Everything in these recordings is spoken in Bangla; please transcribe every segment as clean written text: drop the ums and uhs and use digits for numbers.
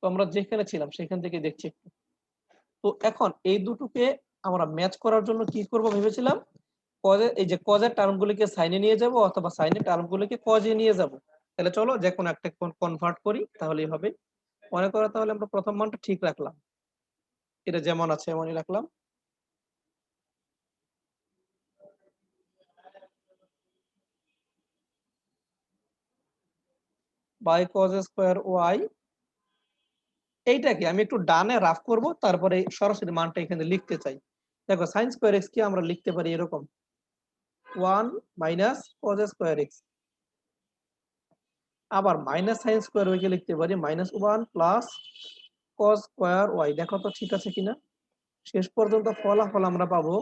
তো আমরা যেখানে ছিলাম সেখান থেকে দেখছি একটু। তো এখন এই দুটোকে আমরা ম্যাচ করার জন্য কি করব ভেবেছিলাম, এই যে কজের টার্মগুলোকে সাইনে নিয়ে যাব অথবা সাইনের টার্মগুলোকে কজে নিয়ে যাব। তাহলে চলো যে কোনো একটা কনভার্ট করি, তাহলেই হবে। মনে করো তাহলে আমরা প্রথম মানটা ঠিক রাখলাম, এটা যেমন আছে এমনই রাখলাম। বাই কজ স্কোয়ার ওয়াই, এইটাকে আমি একটু ডানে রাফ করব, তারপরে সরাসরি মানটা এখানে লিখতে চাই। দেখো সাইন স্কোয়ার এক্স কে আমরা লিখতে পারি এরকম 1 মাইনাস কজ স্কোয়ার এক্স, আবার মাইনাস সাইন স্কোয়ার ওয়াই কে লিখতে পারি -1 প্লাস কজ স্কোয়ার ওয়াই। দেখো তো ঠিক আছে কিনা। শেষ পর্যন্ত ফলাফল আমরা পাবো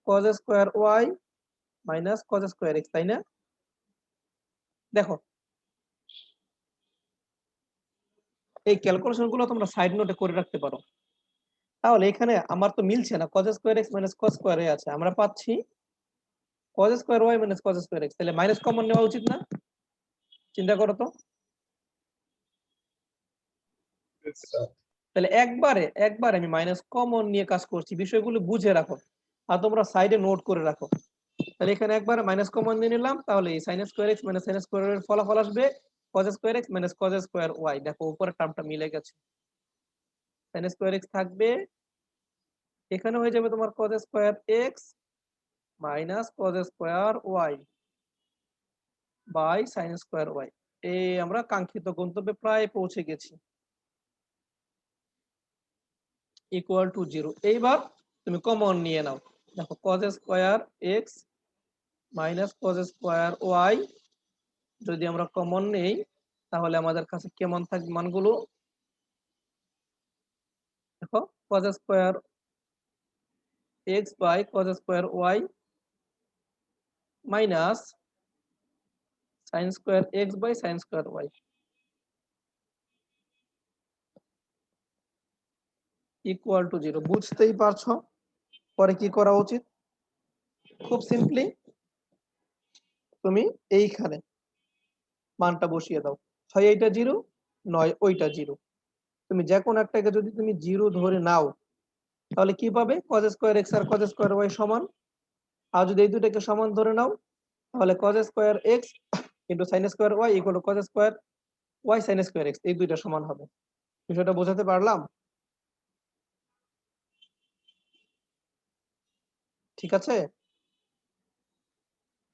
cos square y minus cos square x, তাই না? দেখো এই ক্যালকুলেশন গুলো তোমরা সাইড নোটে করে রাখতে পারো। তাহলে এখানে আমার তো মিলছে না, cos square x minus cos square y আছে, আমরা পাচ্ছি cos square y minus cos square x. তাহলে মাইনাস কমন নেওয়া উচিত না? চিন্তা করো তো। তাহলে একবারে আমি মাইনাস কমন নিয়ে কাজ করছি, বিষয়গুলো বুঝে রাখো আর তোমরা সাইডে নোট করে রাখো। তাহলে এখানে একবারে মাইনাস কমন নিয়ে নিলাম, তাহলে এই sin square x minus sin square এর ফলাফল আসবে cos square x minus cos square y। দেখো উপরের টার্মটা মিলে গেছে, sin স্কয়ার x থাকবে, এখানে হয়ে যাবে তোমার cos square x minus cos square y by sin square y। এই আমরা কাঙ্ক্ষিত গন্তব্যে প্রায় পৌঁছে গেছি, ইকুয়াল টু 0। এইবার তুমি কমন নিয়ে নাও, দেখো cos square x minus cos square y যদি আমরা কমন নেই তাহলে আমাদের কাছে কেমন থাকবে মানগুলো। দেখো cos square x by cos square y minus sin square x by sin square y equal to 0। বুঝতেই পারছো পরে কি করা উচিত? খুব সিম্পলি তুমি এইখানে মানটা বসিয়ে দাও, হয় এইটা 0 নয় ওইটা 0। তুমি যে কোনো একটাকে যদি তুমি 0 ধরে নাও তাহলে কি পাবে, cos স্কয়ার x আর cos স্কয়ার y সমান। আর যদি এই দুটোকে সমান ধরে নাও তাহলে cos square x into sin square y equal two cos square y sin square x, এই দুইটা সমান হবে। বিষয়টা বোঝাতে পারলাম? ঠিক আছে,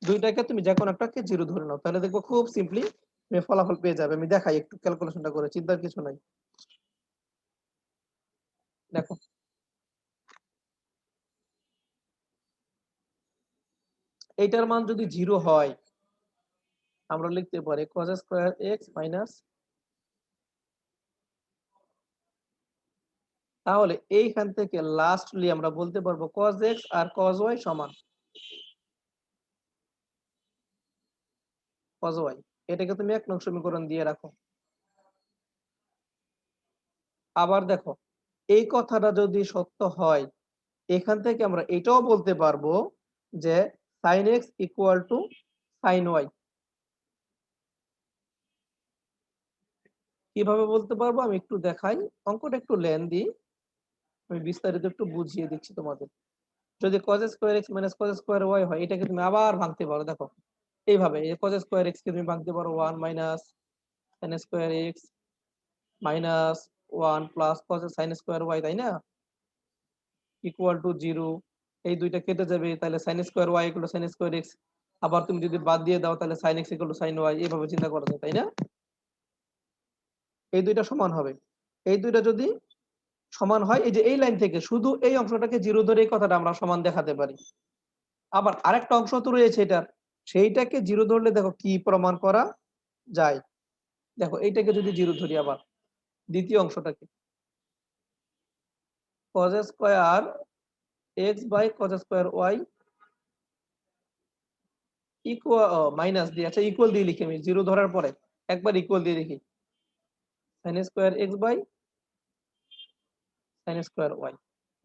দুইটাকে তুমি যে কোনো একটাকে 0 ধরে নাও, তাহলে দেখবো খুব সিম্পলি তুমি ফলাফল পেয়ে যাবে। আমি দেখাই একটু ক্যালকুলেশনটা করে, চিন্তার কিছু নাই। দেখো এইটার মান যদি 0 হয় আমরা লিখতে পারি cos স্কয়ার x মাইনাস, তাহলে এইখান থেকে লাস্টলি আমরা বলতে পারবো cos x আর cos y সমান cos y। এটাকে তুমি 1 নং সমীকরণ দিয়ে রাখো। আবার দেখো এই কথাটা যদি সত্য হয় এখান থেকে আমরা এটাও বলতে পারবো যে sin x equal to sin y। কিভাবে বলতে পারবো আমি একটু দেখাই, অঙ্কটা একটু লেন্দি, আমি বিস্তারিত একটু বুঝিয়ে দিচ্ছি তোমাদের। যদি cos square x minus cos square y হয় এটাকে তুমি আবার ভাঙতে পারো। দেখো এইভাবে এই cos স্কয়ার x কে তুমি ভাঙতে পারো 1 minus sin square x minus 1 plus cos sin square y, তাই না? Equal to 0। এই দুইটা কেটে যাবে, তাহলে sin square y equal to sin square x। আবার তুমি যদি বাদ দিয়ে দাও তাহলে sin x equal to sin y, এইভাবে চিন্তা করা যায়, তাই না? এই দুইটা সমান হবে। এই দুইটা যদি সমান হয় এই যে এই লাইন থেকে শুধু এই অংশটাকে 0 ধরে এই কথাটা আমরা সমান দেখাতে পারি। আবার আরেকটা অংশ তো রয়েছে এটার, সেইটাকে 0 ধরলে দেখো কি প্রমাণ করা যায়। দেখো এইটাকে যদি 0 ধরি, আবার দ্বিতীয় অংশটাকে cos square x by cos square y equal minus দিয়ে, আচ্ছা ইকুয়াল দিয়ে লিখি আমি 0 ধরার পরে একবার ইকুয়াল দিয়ে লিখি sin square x by sin square y।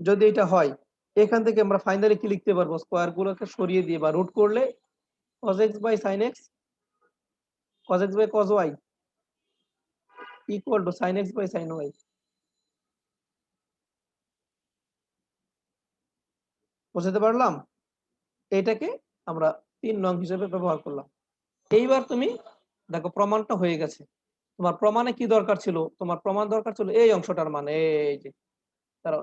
যদি এটা হয় এখান থেকে আমরা ফাইনালি কি লিখতে পারবো, স্কয়ার গুলোকে সরিয়ে দিয়ে বা রুট করলে cos x by sin x cos x by cos y equal to sin x by sin y। বুঝতে পারলাম? এটাকে আমরা 3 নং হিসেবে ব্যবহার করলাম। এইবার তুমি দেখো প্রমাণটা হয়ে গেছে। তোমার প্রমাণে কি দরকার ছিল? তোমার প্রমাণ দরকার ছিল এই অংশটার মান, এই যে দাঁড়াও,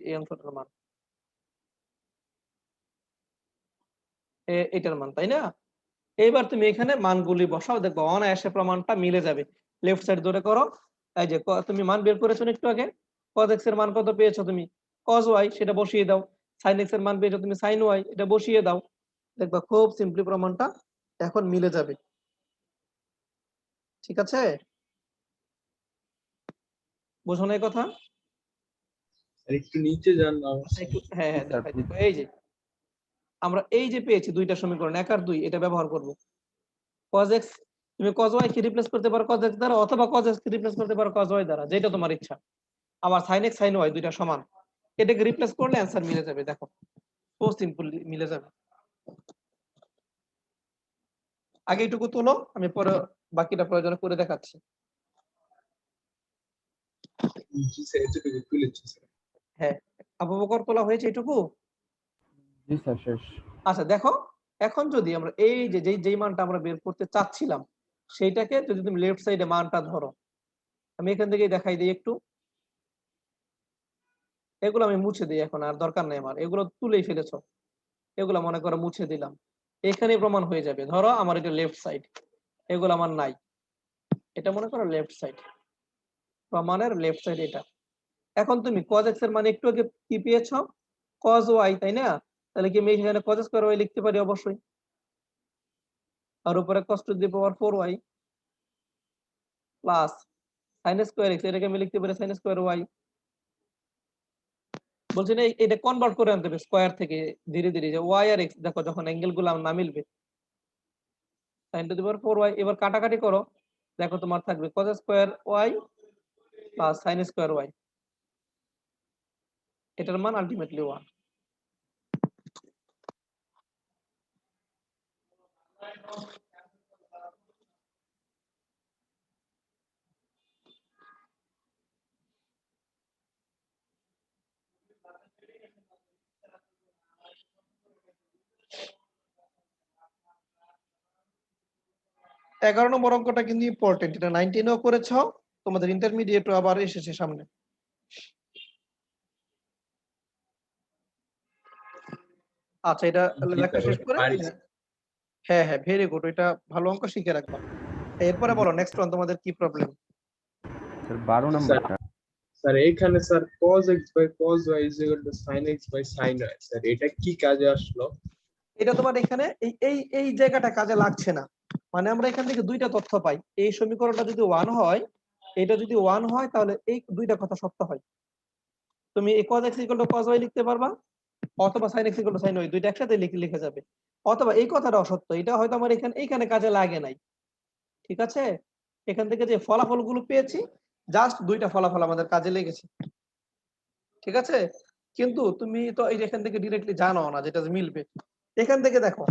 এই অংশটার মান, এটার মান, তাই না? এইবার তুমি এখানে মানগুলি বসাও, দেখো অনায়াসে প্রমাণটা মিলে যাবে। লেফট সাইড ধরে করো। এই যে তুমি মান বের করেছো একটু আগে, cos x এর মান কত পেয়েছো তুমি? cos y, সেটা বসিয়ে দাও। sin x এর মান পেয়েছো তুমি sin y, এটা বসিয়ে দাও। দেখবা খুব সিম্পলি প্রমাণটা এখন মিলে যাবে। ঠিক আছে? বুঝো না এই কথা? একটু নিচে যান না। একটু হ্যাঁ দেখাই দেখো। এই যে আমরা এই যে পেয়েছি দুইটা সমীকরণ 1 আর 2, এটা ব্যবহার করব। cos x তুমি cos y কে রিপ্লেস করতে পারো cos x দ্বারা, অথবা cos x কে রিপ্লেস করতে পারো cos y দ্বারা, যেটা তোমার ইচ্ছা। আবার sin x sin y দুইটা সমান, এটাকে রিপ্লেস করলে অ্যান্সার মিলে যাবে। দেখো খুব সিম্পলি মিলে যাবে। আগে এইটুকু তোলো, আমি পরে বাকিটা প্রয়োজনে করে দেখাচ্ছি। হ্যাঁ, আবু বকর তোলা হয়েছে এইটুকু? জি স্যার, শেষ। আচ্ছা দেখো, এখন যদি আমরা এই যে যেই মানটা আমরা বের করতে চাচ্ছিলাম, সেইটাকে যদি তুমি লেফট সাইডে মানটা ধরো, আমি এখান থেকে দেখাই দিই একটু। এগুলো আমি মুছে দিই, এখন আর দরকার নেই আমার, এগুলো তুলেই ফেলেছো, এগুলো মনে করো মুছে দিলাম। এখানেই প্রমাণ হয়ে যাবে। ধরো আমার এটা লেফট সাইড, এগুলো আমার নাই, এটা মনে করো লেফট সাইড, প্রমাণের লেফট সাইড এটা। এখন তুমি cos x এর মানে একটু আগে কি পেয়েছো? cos y, তাই না? তাহলে কি আমি এখানে cos স্কয়ার y লিখতে পারি? অবশ্যই। আর উপরে cos two the power 4y plus sin square x, এটাকে আমি লিখতে পারি sin স্কয়ার y। বলছি না এটা কনভার্ট করে আনতে হবে স্কয়ার থেকে ধীরে ধীরে, যে y আর x দেখো যখন অ্যাঙ্গেল গুলো না মিলবে, sin to the power 4y। এবার কাটাকাটি করো, দেখো তোমার থাকবে cos square y plus sin square y, এটার মান আলটিমেটলি 1। 11 নম্বর অঙ্কটা কিন্তু ইম্পর্টেন্ট, এটা 19 এও করেছো, তোমাদের ইন্টারমিডিয়েটও আবার এসেছে সামনে। আচ্ছা এটা লেখা শেষ করে, হ্যাঁ ভেরি গুড, এটা ভালো অঙ্ক শিখে রাখবা। এরপরে বলো নেক্সট ওয়ান, তোমাদের কি প্রবলেম? স্যার 12 নাম্বারটা। স্যার এইখানে sir cos x by cos y is equal to sin x by sin y, sir এটা কি কাজে আসলো? এটা তোমার এখানে এই এই এই জায়গাটা কাজে লাগছে না, মানে আমরা এখান থেকে দুইটা তথ্য পাই। এই সমীকরণটা যদি 1 হয়, এটা যদি 1 হয়, তাহলে এই দুইটা কথা সত্য হয়। তুমি এই cos x equal to cos y লিখতে পারবা, অথবা sin x equal to sin y, দুইটা একসাথে লিখে যাবে। অথবা এই কথাটা অসত্য, এটা হয়তো আমার এইখানে কাজে লাগে নাই। ঠিক আছে? এখান থেকে যে ফলাফলগুলো পেয়েছি, জাস্ট দুইটা ফলাফল আমাদের কাজে লেগেছে। ঠিক আছে? কিন্তু তুমি তো এই যে এখান থেকে ডিরেক্টলি জানো না যেটা মিলবে। এখান থেকে দেখো,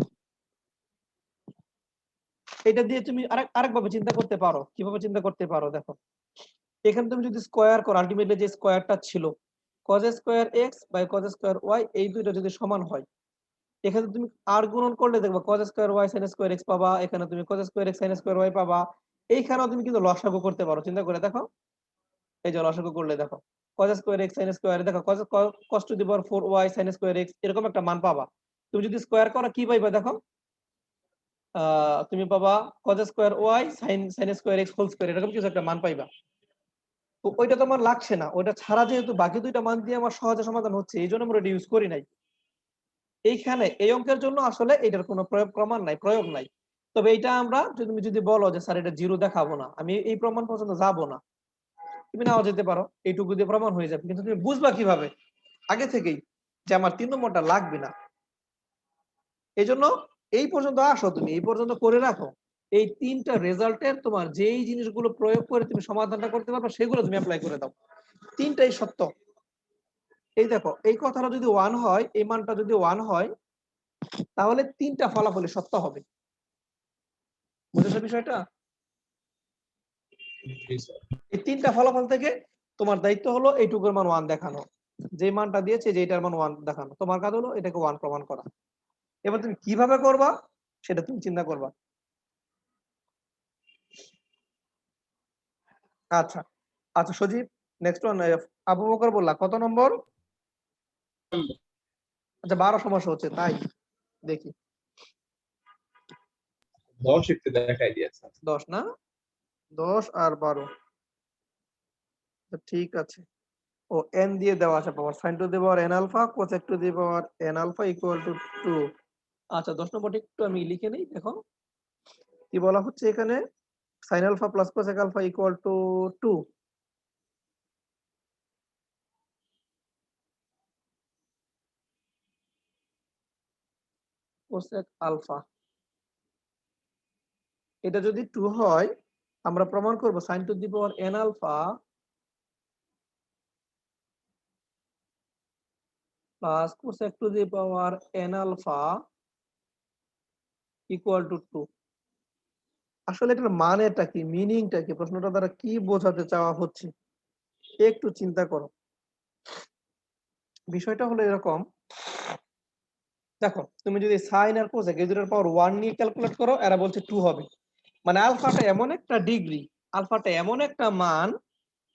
এটা দিয়ে তুমি আরেকভাবে চিন্তা করতে পারো। কিভাবে চিন্তা করতে পারো দেখো, এখানে তুমি যদি স্কয়ার করো, আলটিমেটলি যে স্কয়ারটা ছিল cos square x by cos square y, এই দুইটা যদি সমান হয়, এখানে তুমি আর গুণন করলে দেখবা cos square y sin square x পাবা, এখানে তুমি cos square x sin square y পাবা। এইখানেও তুমি কিন্তু লসাগু করতে পারো, চিন্তা করে দেখো। এই যে লসাগু করলে দেখো cos square x sin square, দেখো cos two the power 4y sin square x, এরকম একটা মান পাবা। তুমি যদি স্কয়ার করো কি পাইবা দেখো, তুমি পাবা cos square y sin square x whole square, এরকম কিছু একটা মান পাইবা। তো ওইটা তোমার লাগছে না, ওইটা ছাড়া যেহেতু বাকি দুইটা মান দিয়ে আমার সহজে সমাধান হচ্ছে, এই জন্য আমরা ইউজ করি নাই। এইখানে এই অঙ্কের জন্য আসলে এটার কোনো প্রয়োগ নাই। তবে এইটা আমরা তুমি যদি বলো যে স্যার এটা জিরো দেখাবো না, আমি এই প্রমাণ পর্যন্ত যাবো না, তুমি নাও যেতে পারো, এইটুকু দিয়ে প্রমাণ হয়ে যাবে। কিন্তু তুমি বুঝবা কিভাবে আগে থেকেই যে আমার 3 নম্বরটা লাগবে না? এই জন্য এই পর্যন্ত আসো, তুমি এই পর্যন্ত করে রাখো। এই তিনটা রেজাল্টের তোমার যেই জিনিসগুলো প্রয়োগ করে তুমি সমাধানটা করতে পারবে, সেগুলো তুমি অ্যাপ্লাই করে দাও। তিনটাই সত্য। এই দেখো, এই কথাটা যদি 1 হয়, এই মানটা যদি 1 হয়, তাহলে তিনটা ফলাফলই সত্য হবে। বুঝেছো বিষয়টা? জি স্যার। এই তিনটা ফলাফল থেকে তোমার দায়িত্ব হলো এইটুকুর মান 1 দেখানো, যে মানটা দিয়েছে যে এটার মান 1 দেখানো, তোমার কাজ হলো এটাকে 1 প্রমাণ করা। এবার তুমি কিভাবে করবা সেটা তুমি চিন্তা করবা। আচ্ছা আচ্ছা সজীব, নেক্সট ওয়ান। আবু বকর বললা কত নম্বর? আচ্ছা 12 সমস্যা হচ্ছে তাই, দেখি 10 একটু দেখাই দিয়েছে। 10 না, 10 আর 12, ঠিক আছে। ও n দিয়ে দেওয়া আছে, power sin to the power n alpha cosec to the power n alpha equal to 2। আচ্ছা 10 নম্বরটা একটু আমি লিখে নেই, দেখো কি বলা হচ্ছে এখানে, sin alpha plus cosec alpha equal to 2। cosec alpha এটা যদি 2 হয়, আমরা প্রমাণ করব sin to the power n alpha plus cosec to the power n alpha equal to 2। আসলে এটার মানেটা কি, মিনিংটা কি, প্রশ্নটা দ্বারা কি বোঝাতে চাওয়া হচ্ছে একটু চিন্তা করো। বিষয়টা হলো এরকম, দেখো তুমি যদি সাইন আর কোসেক এই দুটোর পাওয়ার 1 নিয়ে ক্যালকুলেট করো, এরা বলছে 2 হবে। মানে আলফাটা এমন একটা ডিগ্রি, আলফাটা এমন একটা মান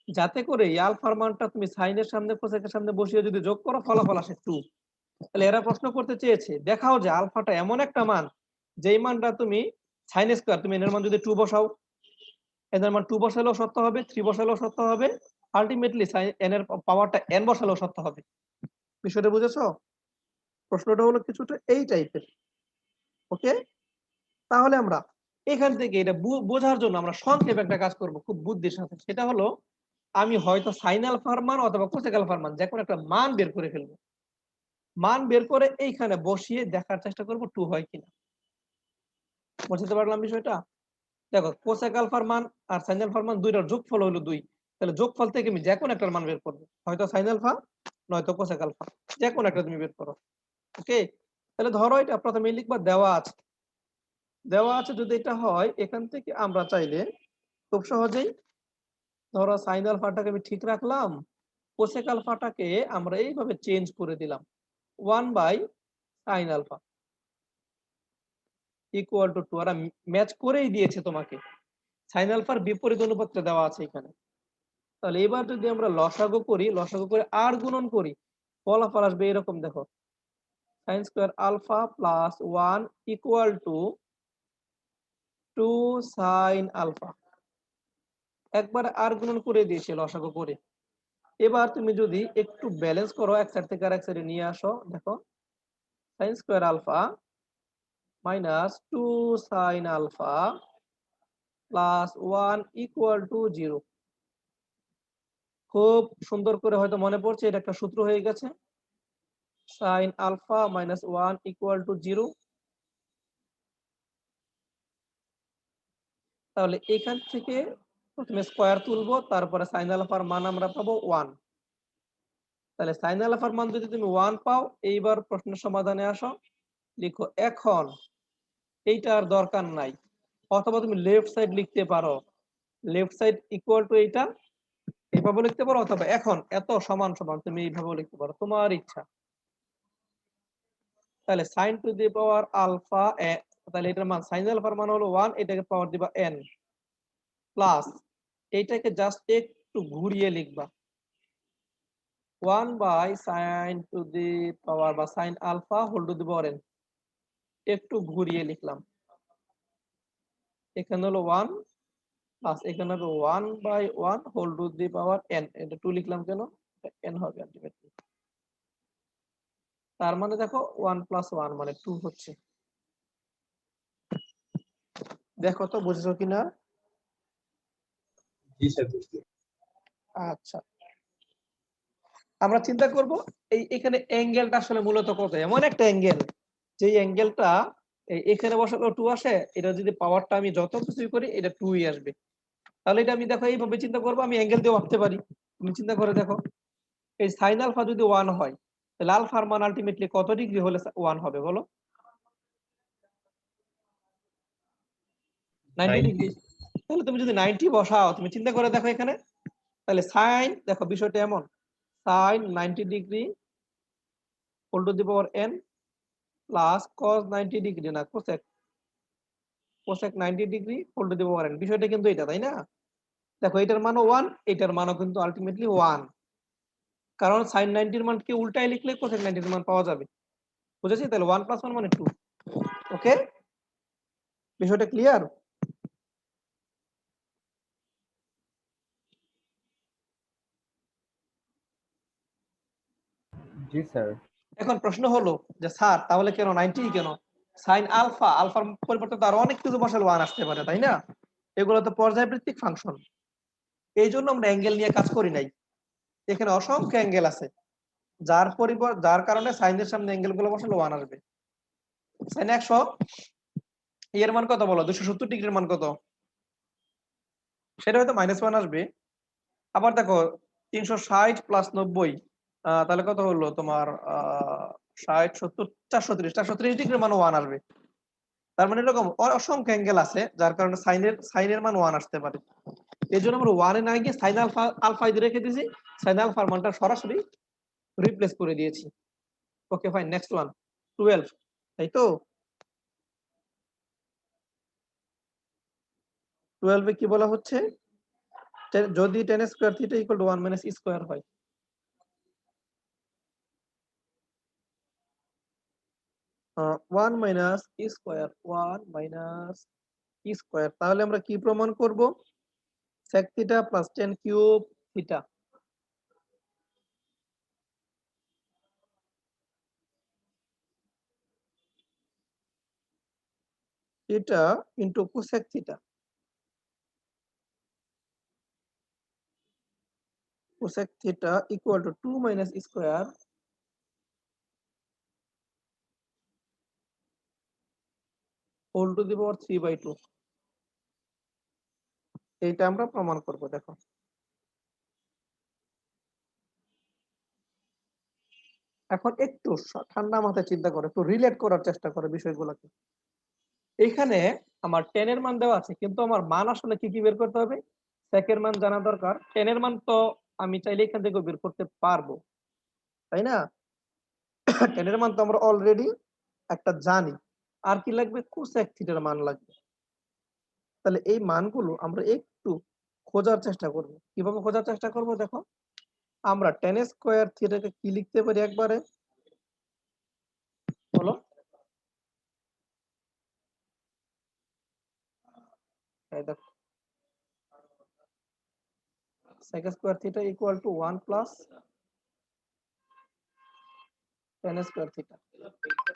যাতে করে এই আলফার মানটা তুমি সাইনের সামনে কোসেকের সামনে বসিয়ে যদি যোগ করো ফলাফল আসে 2। তাহলে এরা প্রশ্ন করতে চেয়েছে দেখাও যে আলফাটা এমন একটা মান যেই মানটা তুমি সাইন স্কয়ার, তুমি এর মান যদি 2 বসাও, এর মান 2 বসালেও সত্য হবে, 3 বসালেও সত্য হবে, আলটিমেটলি n এর পাওয়ারটা n বসালেও সত্য হবে। বিষয়টা বুঝেছো? প্রশ্নটা হলো কিছুটা এই টাইপের। ওকে, তাহলে আমরা এখান থেকে এটা বোঝার জন্য আমরা সংক্ষেপে একটা কাজ করব খুব বুদ্ধির সাথে, সেটা হলো আমি হয়তো সাইন আলফার মান অথবা কোসেক আলফার মান যে কোনো একটা মান বের করে ফেলবো, মান বের করে এইখানে বসিয়ে দেখার চেষ্টা করব 2 হয় কিনা। বুঝতে পারলাম বিষয়টা? দেখো কোসেক আলফার মান আর সাইন আলফার মান দুইটার যোগফল হলো 2, তাহলে যোগফল থেকে আমি যে কোনো একটা মান বের করব, হয়তো সাইন আলফা নয়তো কোসেক আলফা, যে কোনো একটা তুমি বের করো। ওকে, তাহলে ধরো এটা প্রথমে লিখবা দেওয়া আছে, দেওয়া আছে যদি এটা হয়, এখান থেকে আমরা চাইলে খুব সহজেই ধরো সাইন আলফাটাকে আমি ঠিক রাখলাম, কোসেক আলফাটাকে আমরা এইভাবে চেঞ্জ করে দিলাম 1 by sine alpha equal to 2। আর ম্যাচ করেই দিয়েছে তোমাকে, সাইন আলফার বিপরীত অনুপাতটা দেওয়া আছে এখানে। তাহলে এবার যদি আমরা লসাগু করি, লসাগু করে আর গুণন করি, ফলাফল আসবে এরকম, দেখো sine square alpha plus 1 equal to 2 sine alpha. একবার আর গুণন করে দিয়েছি লসাগু করে। এবার তুমি যদি একটু ব্যালেন্স করো, এক সাইড থেকে আরেক সাইডে নিয়ে আসো, দেখো sine square alpha minus 2 sine alpha plus 1 equal to 0। খুব সুন্দর করে হয়তো মনে পড়ছে, এটা একটা সূত্র হয়ে গেছে, sine alpha minus 1 equal to 0। তাহলে এখান থেকে প্রথমে স্কয়ার তুলবো, তারপরে সাইন আলফার মান আমরা পাবো 1। তাহলে সাইন আলফার মান যদি তুমি 1 পাও, এইবার প্রশ্নের সমাধানে আসো, লিখো এখন এইটা আর দরকার নাই, অথবা তুমি লেফট সাইড লিখতে পারো, লেফট সাইড ইকুয়াল টু এইটা এইভাবে লিখতে পারো, অথবা এখন এত সমান সমান তুমি এইভাবে লিখতে পারো, তোমার ইচ্ছা। তাহলে sine to the power alpha, তাহলে এটার মান সাইন আলফার মান হলো 1, এটাকে পাওয়ার দিবা n প্লাস এইটাকে জাস্ট একটু ঘুরিয়ে লিখবা 1 by sine to the power বা sine alpha whole to the power n, একটু ঘুরিয়ে লিখলাম। এখানে হলো 1 প্লাস এখানে হবে 1 by 1 whole to the power n, এটা 2 লিখলাম কেন, n হবে আলটিমেটলি। তার মানে দেখো 1 প্লাস 1 মানে 2 হচ্ছে। দেখো তো বুঝছো কিনা? জি স্যার, বুঝতে। আচ্ছা, আমরা চিন্তা করব এখানে অ্যাঙ্গেলটা আসলে মূলত কত, এমন একটা অ্যাঙ্গেল যেই অ্যাঙ্গেলটা এখানে বসালেও 2 আসে, এটা যদি পাওয়ারটা আমি যত কিছুই করি এটা 2ই আসবে। তাহলে এটা আমি দেখো এইভাবে চিন্তা করবো, আমি অ্যাঙ্গেল দিয়ে ভাবতে পারি। তুমি চিন্তা করে দেখো, এই সাইন আলফা যদি 1 হয়, তাহলে আলফার মান আলটিমেটলি কত ডিগ্রি হলে 1 হবে বলো? 90 ডিগ্রি। তাহলে তুমি যদি 90 বসাও, তুমি চিন্তা করে দেখো এখানে, তাহলে সাইন, দেখো বিষয়টা এমন, sine 90 degree whole to the power n plus cos 90 degree না cosec 90 degree whole to the power n, বিষয়টা কিন্তু এটা, তাই না? দেখো এটার মানও 1, এটার মানও কিন্তু আলটিমেটলি 1, কারণ sin 90 এর মানকে উল্টায় লিখলে cosec 90 এর মান পাওয়া যাবে। বুঝেছি? তাহলে 1 + 1 মানে 2। ওকে, বিষয়টা ক্লিয়ার? জি স্যার। এখন প্রশ্ন হলো যে স্যার তাহলে কেন 90 কেন? sin আলফা, আলফার পরিবর্তে তো আরো অনেক কিছু বসালে 1 আসতে পারে, তাই না? এগুলো তো পর্যায়বৃত্তিক ফাংশন, এই জন্য আমরা অ্যাঙ্গেল নিয়ে কাজ করি নাই। এখানে অসংখ্য অ্যাঙ্গেল আছে, যার কারণে সাইনের সামনে অ্যাঙ্গেল গুলো বসালে 1 আসবে। সাইন 100 এর মান কত বলো? 270 ডিগ্রির মান কত? সেটা হয়তো -1 আসবে। আবার দেখো 360 + 90, তাহলে কত হলো তোমার 60 70 430 ডিগ্রির মান 1 আসবে। তার মানে এরকম অসংখ্য অ্যাঙ্গেল আছে যার কারণে সাইনের মান 1 আসতে পারে। এই জন্য আমরা 1 এ না গিয়ে সাইন আলফা দিয়ে রেখে দিয়েছি, সাইন আলফার মানটা সরাসরি রিপ্লেস করে দিয়েছি। ওকে ফাইন, নেক্সট ওয়ান 12, তাই তো? 12 এ কি বলা হচ্ছে? যদি tan স্কয়ার থিটা = 1 - স্কয়ার হয়, 1 - স্কয়ার, 1 - স্কয়ার, তাহলে আমরা কি প্রমাণ করব? sec theta plus tan cube theta, theta into cosec theta, cosec theta = 2 - square whole to the power 3/2। এইটা আমরা প্রমাণ করব। দেখো এখন একটু ঠান্ডা মাথায় চিন্তা করো, একটু রিলেট করার চেষ্টা করো বিষয়গুলোকে। এখানে আমার tan এর মান দেওয়া আছে, কিন্তু আমার মান আসলে কি কি বের করতে হবে? sec এর মান জানা দরকার, tan এর মান তো আমি চাইলে এখান থেকে বের করতে পারবো, তাই না? tan এর মান তো আমরা অলরেডি একটা জানি। আর কি লাগবে? cosec থিটার মান লাগবে। তাহলে এই মানগুলো আমরা একটু খোঁজার চেষ্টা করব। কিভাবে খোঁজার চেষ্টা করব? দেখো আমরা tan স্কয়ার থিটাকে কি লিখতে পারি একবারে বলো? এই দেখো sec square theta = 1 plus tan square theta.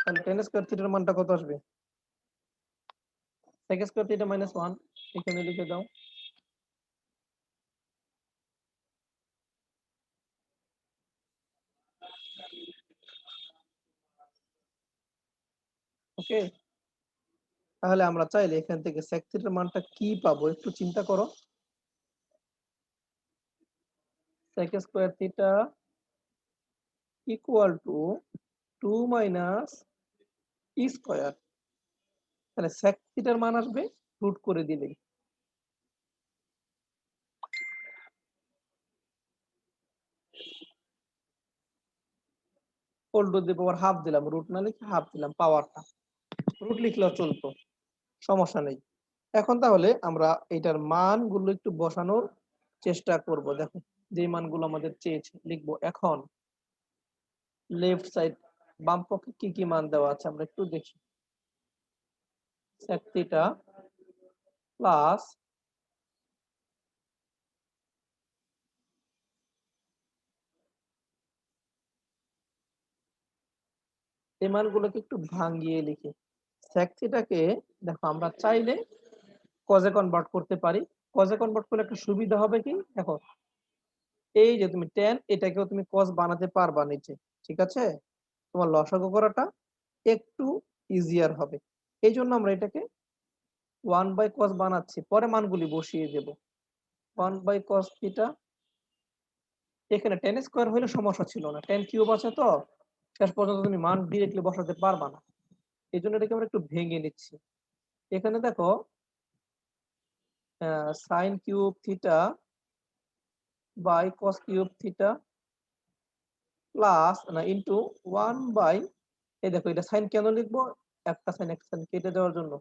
তাহলে tan স্কয়ার থিটার মানটা কত আসবে? sec স্কয়ার থিটা -1, এখানে লিখে দাও। ওকে, তাহলে আমরা চাইলে এখান থেকে sec থিটার মানটা কি পাবো একটু চিন্তা করো। sec স্কয়ার থিটা = 2 - স্কয়ার, তাহলে sec থিটার মান আসবে রুট করে দিলেই। Whole to the power half দিলাম, রুট না লিখে হাফ দিলাম, পাওয়ারটা রুট লিখলেও চলতো, সমস্যা নেই। এখন তাহলে আমরা এটার মানগুলো একটু বসানোর চেষ্টা করব। দেখো যে মানগুলো আমাদের চেয়েছে লিখবো। এখন লেফট সাইড, বাম পক্ষে কি কি মান দেওয়া আছে আমরা একটু দেখি। sec থিটা প্লাস এই মানগুলোকে একটু ভাঙিয়ে লিখি। sec থিটাকে দেখো আমরা চাইলে কজে কনভার্ট করতে পারি। কজে কনভার্ট করলে একটা সুবিধা হবে কি, দেখো এই যে তুমি tan, এটাকেও তুমি cos বানাতে পারবা নিচে, ঠিক আছে? তোমার লসাগু করাটা একটু ইজিয়ার হবে। এই জন্য আমরা এটাকে 1/cos বানাচ্ছি, পরে মানগুলি বসিয়ে দেব। 1/cos থিটা, এখানে tan স্কয়ার হলে সমস্যা ছিল না, tan কিউব আছে তো শেষ পর্যন্ত তুমি মান ডিরেক্টলি বসাতে পারবা না, এই জন্য এটাকে আমরা একটু ভেঙে নিচ্ছি। এখানে দেখো sine cube theta by cos cube theta plus না ইন্টু 1 বাই, এই দেখো এটা সাইন কেন লিখবো, একটা সাইন কেটে দেওয়ার জন্য,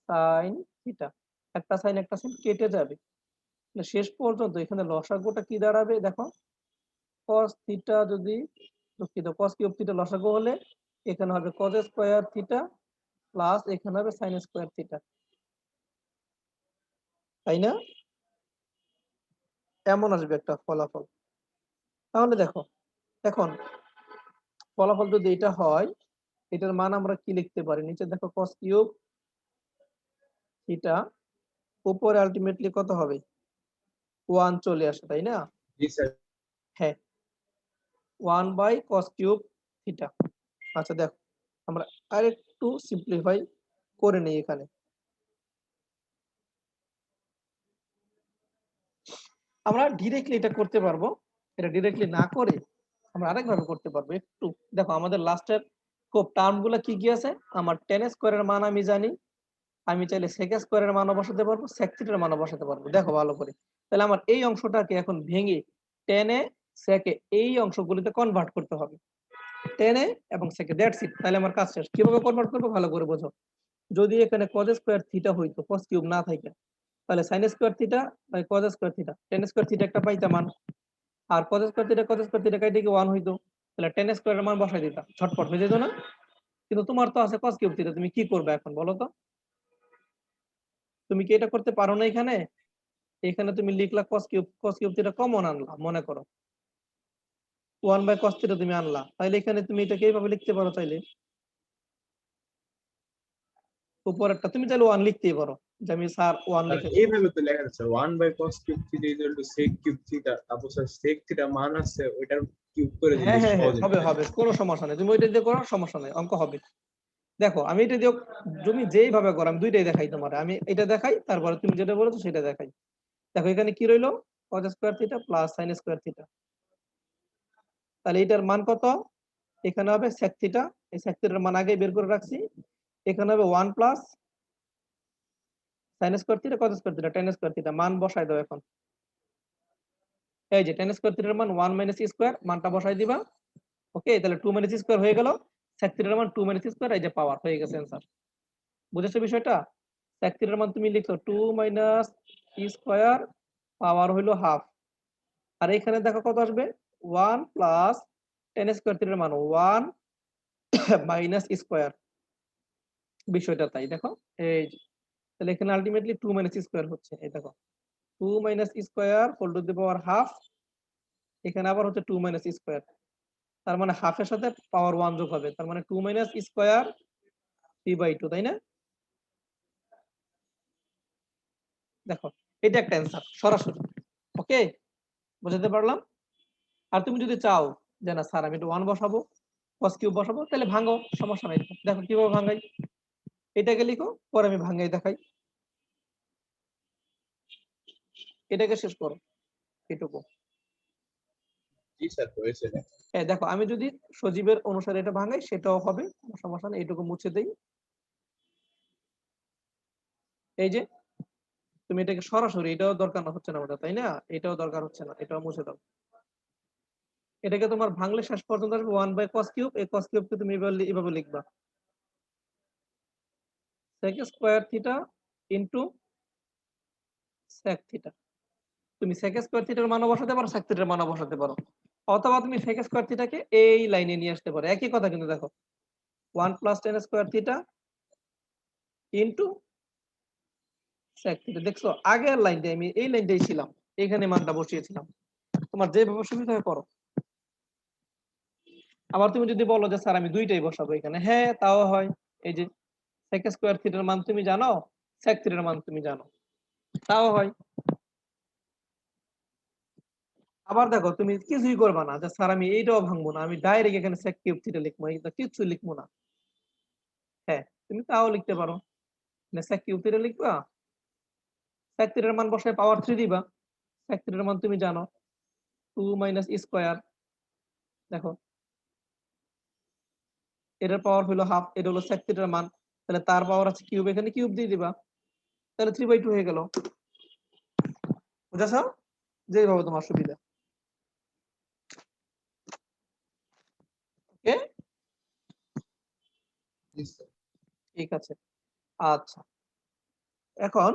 সাইন থিটা, একটা সাইন কেটে যাবে। শেষ পর্যন্ত এখানে লসাগুটা কি দাঁড়াবে দেখো, cos থিটা যদি দুঃখিত cos কিউব থিটা লসাগু হলে এখানে হবে cos স্কয়ার থিটা প্লাস এখানে হবে sin স্কয়ার থিটা, তাই না? এমন আসবে একটা ফলাফল। তাহলে দেখো এখন ফলাফল যদি এটা হয়, এটার মান আমরা কি লিখতে পারি, নিচে দেখো cos কিউব থিটা, উপরে আলটিমেটলি কত হবে 1 চলে আসে, তাই না? জি স্যার। হ্যাঁ 1 বাই cos কিউব থিটা। আচ্ছা দেখো আমরা আরেকটু সিম্পলিফাই করে নেই এখানে। আমরা ডিরেক্টলি এটা করতে পারবো, এটা ডিরেক্টলি না করে আমরা আরেকভাবে করতে পারবো। একটু দেখো আমাদের লাস্টের খুব টার্মগুলো কি কি আছে, আমার tan স্কয়ারের মান আমি জানি, আমি চাইলে sec স্কয়ারের মানও বসাতে পারবো, sec থিটার মানও বসাতে পারবো। দেখো ভালো করে, তাহলে আমার এই অংশটাকে এখন ভেঙে tan এ sec এ এই অংশগুলিতে কনভার্ট করতে হবে, tan এ এবং sec এ, দ্যাটস ইট। তাহলে আমার কাজ শেষ। কিভাবে কনভার্ট করবো ভালো করে বোঝো। যদি এখানে cos স্কয়ার থিটা হইতো, cos কিউব না থাকে, তাহলে sin square theta by cos square theta, tan square theta একটা পাইতা মান, আর cos স্কয়ার থিটা কাইটে কি 1 হইতো, তাহলে tan স্কয়ারের মান বসাই দিতাম, ছটফট হয়ে যেত না? কিন্তু তোমার তো আছে cos কিউব থিটা, তুমি কি করবে এখন বলো তো? তুমি কি এটা করতে পারো না? এখানে এখানে তুমি লিখলা cos কিউব থিটা কমন আনলা, মনে করো 1 বাই cos থিটা তুমি আনলা, তাহলে এখানে তুমি এটাকে এইভাবে লিখতে পারো, চাইলে উপরেরটা তুমি চাইলে 1 লিখতেই পারো, যে আমি স্যার 1 লিখে দেব। এইভাবে তো লেখা যাচ্ছে 1 by cos cube theta equal to sec cube theta, তারপর স্যার sec থিটা মান আছে ওইটার কিউব করে দিলে হ্যাঁ হ্যাঁ হ্যাঁ সহজ হবে হবে। হবে, কোনো সমস্যা নেই, তুমি ওইটা দিয়ে করো, সমস্যা নেই, অঙ্ক হবে। দেখো আমি এটা দিয়ে, তুমি যেইভাবে করো আমি দুইটাই দেখাই তোমার, আমি এটা দেখাই তারপরে তুমি যেটা বলেছো সেটা দেখাই। দেখো এখানে কি রইলো, cos square theta plus sin square theta, তাহলে এটার মান কত, এখানে হবে sec থিটা, এই sec থিটার মান আগে বের করে রাখছি, এখানে হবে 1 plus sin square theta cos square theta tan square theta, মান বসাই দাও এখন। এই যে tan স্কয়ার থিটার মান 1 মাইনাস স্কয়ার, মানটা বসাই দিবা। ওকে, তাহলে 2 মাইনাস স্কয়ার হয়ে গেল, sec থিটার মান 2 মাইনাস স্কয়ার, এই যে পাওয়ার হয়ে গেছে आंसर। বুঝেছো বিষয়টা? sec থিটার মান তুমি লিখছো 2 মাইনাস স্কয়ার, পাওয়ার হলো হাফ, আর এখানে দেখো কত আসবে 1 প্লাস tan স্কয়ার থিটার মান 1 মাইনাস স্কয়ার, বিষয়টা তাই দেখো। এই যে, তাহলে এখানে আলটিমেটলি 2 মাইনাস স্কয়ার হচ্ছে, এই দেখো 2 minus square whole to the power half, এখানে আবার হচ্ছে 2 মাইনাস স্কয়ার, তার মানে হাফের সাথে পাওয়ার 1 যোগ হবে, তার মানে 2 মাইনাস স্কয়ার 3/2, তাই না? দেখো এটা একটা অ্যান্সার সরাসরি। ওকে, বুঝাতে পারলাম? আর তুমি যদি চাও যে না স্যার আমি এটা 1 বসাবো, cos কিউব বসাবো, তাহলে ভাঙো, সমস্যা নাই। দেখো কিভাবে ভাঙাই, এটাকে লিখো, পরে আমি ভাঙাই দেখাই, এটাকে শেষ করো, এটুকু। জি স্যার হয়েছে। হ্যাঁ দেখো আমি যদি সজীবের অনুসারে এটা ভাঙাই সেটাও হবে, কোনো সমস্যা নেই, এটুকু মুছে দেই। এই যে তুমি এটাকে সরাসরি, এটাও দরকার না হচ্ছে না ওটা, তাই না? এটাও দরকার হচ্ছে না, এটাও মুছে দাও। এটাকে তোমার ভাঙলে শেষ পর্যন্ত আসবে 1 বাই cos কিউব, এই cos কিউবকে তুমি এভাবে লিখবা sec square theta into sec theta. তুমি sec স্কয়ার থিটার মানও বসাতে পারো, sec থিটার মানও বসাতে পারো, অথবা তুমি sec স্কয়ার থিটাকে এই লাইনে নিয়ে আসতে পারো, একই কথা কিন্তু। দেখো 1 plus tan square theta into sec theta, দেখছো আগের লাইনটা আমি এই লাইনটাই ছিলাম, এখানে মানটা বসিয়েছিলাম, তোমার যেভাবে সুবিধা হয় করো। আবার তুমি যদি বলো যে স্যার আমি দুইটাই বসাবো এখানে, হ্যাঁ তাও হয়। এই যে sec স্কয়ার থিটার মান তুমি জানো, sec থিটার মান তুমি জানো, তাও হয়। আবার দেখো তুমি কিছুই করবা না যে স্যার আমি এইটাও ভাঙবো না, আমি ডাইরেক্ট এখানে sec কিউব থিটা লিখবো, এটা কিছু লিখবো না। হ্যাঁ তুমি তাও লিখতে পারো, sec কিউব থিটা লিখবা, sec থিটার মান বসায় পাওয়ার 3 দিবা, sec থিটার মান তুমি জানো 2 মাইনাস স্কয়ার, দেখো এটার পাওয়ার হলো হাফ, এটা হলো sec থিটার মান, তাহলে তার পাওয়ার আছে কিউব, এখানে কিউব দিয়ে দিবা, তাহলে 3/2 হয়ে গেল। বুঝাছ? যেভাবে তোমার সুবিধা। ওকে, Yes, sir. ঠিক আছে। আচ্ছা, এখন